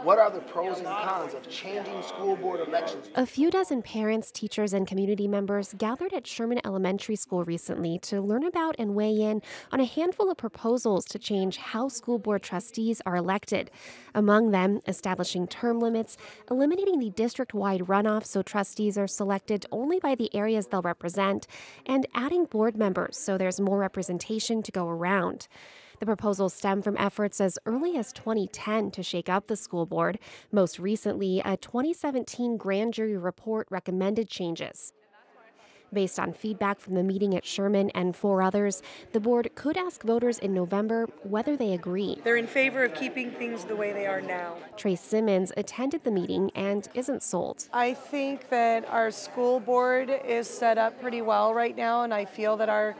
What are the pros and cons of changing school board elections? A few dozen parents, teachers, and community members gathered at Sherman Elementary School recently to learn about and weigh in on a handful of proposals to change how school board trustees are elected. Among them, establishing term limits, eliminating the district-wide runoff so trustees are selected only by the areas they'll represent, and adding board members so there's more representation to go around. The proposals stem from efforts as early as 2010 to shake up the school board. Most recently, a 2017 grand jury report recommended changes. Based on feedback from the meeting at Sherman and 4 others, the board could ask voters in November whether they agree. They're in favor of keeping things the way they are now. Trace Simmons attended the meeting and isn't sold. I think that our school board is set up pretty well right now, and I feel that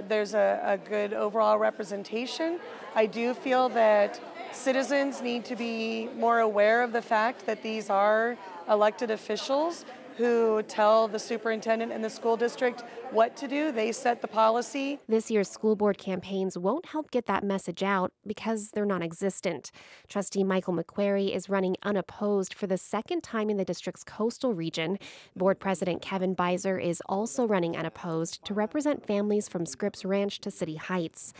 there's a good overall representation. I do feel that citizens need to be more aware of the fact that these are elected officials who tell the superintendent and the school district what to do. They set the policy. This year's school board campaigns won't help get that message out because they're non-existent. Trustee Michael McQuarrie is running unopposed for the second time in the district's coastal region. Board President Kevin Beiser is also running unopposed to represent families from Scripps Ranch to City Heights.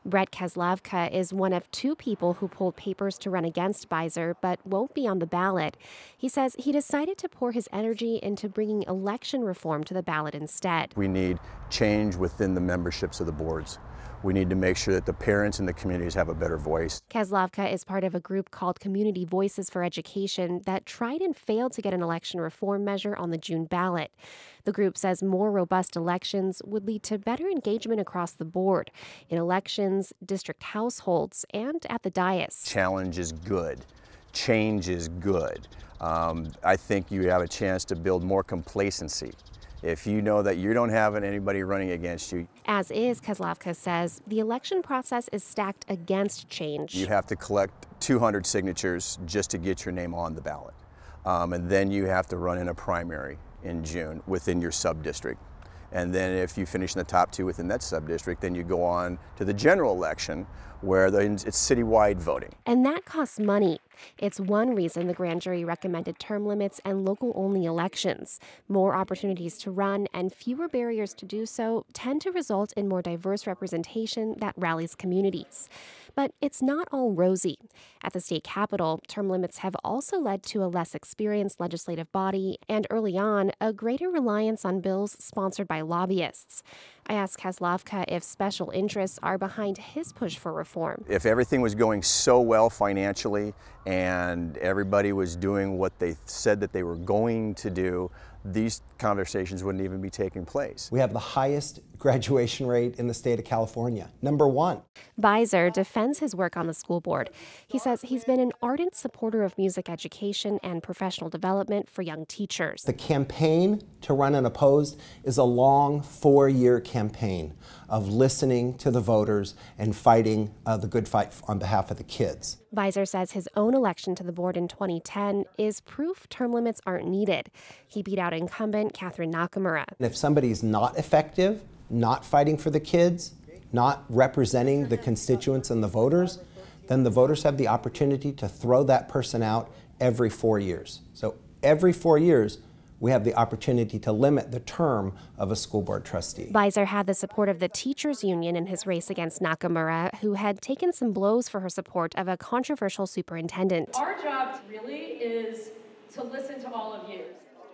Brett Kezlavka is one of 2 people who pulled papers to run against Beiser but won't be on the ballot. He says he decided to pour his energy into bringing election reform to the ballot instead. We need change within the memberships of the boards. We need to make sure that the parents and the communities have a better voice. Kezlavka is part of a group called Community Voices for Education that tried and failed to get an election reform measure on the June ballot. The group says more robust elections would lead to better engagement across the board in elections, district households, and at the dais. Challenge is good. Change is good. I think you have a chance to build more complacency. If you know that you don't have anybody running against you. As is, Kezlavka says, the election process is stacked against change. You have to collect 200 signatures just to get your name on the ballot. And then you have to run in a primary in June within your sub-district. And then if you finish in the top 2 within that sub-district, then you go on to the general election where it's citywide voting. And that costs money. It's one reason the grand jury recommended term limits and local-only elections. More opportunities to run and fewer barriers to do so tend to result in more diverse representation that rallies communities. But it's not all rosy. At the state capitol, term limits have also led to a less experienced legislative body and, early on, a greater reliance on bills sponsored by lobbyists. I asked Kezlavka if special interests are behind his push for reform. If everything was going so well financially and everybody was doing what they said that they were going to do, these conversations wouldn't even be taking place. We have the highest graduation rate in the state of California, #1. Beiser defends his work on the school board. He says he's been an ardent supporter of music education and professional development for young teachers. The campaign to run unopposed is a long 4-year campaign of listening to the voters and fighting the good fight on behalf of the kids. Beiser says his own election to the board in 2010 is proof term limits aren't needed. He beat out incumbent Catherine Nakamura. And if somebody's not effective, not fighting for the kids, not representing the constituents and the voters, then the voters have the opportunity to throw that person out every 4 years. So every 4 years, we have the opportunity to limit the term of a school board trustee. Beiser had the support of the teachers union in his race against Nakamura, who had taken some blows for her support of a controversial superintendent. Our job really is to listen to all of you.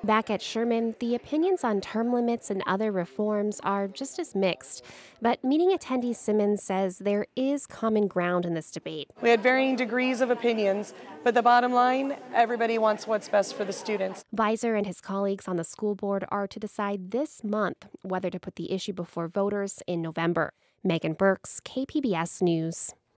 Back at Sherman, the opinions on term limits and other reforms are just as mixed. But meeting attendee Simmons says there is common ground in this debate. We had varying degrees of opinions, but the bottom line, everybody wants what's best for the students. Beiser and his colleagues on the school board are to decide this month whether to put the issue before voters in November. Megan Burks, KPBS News.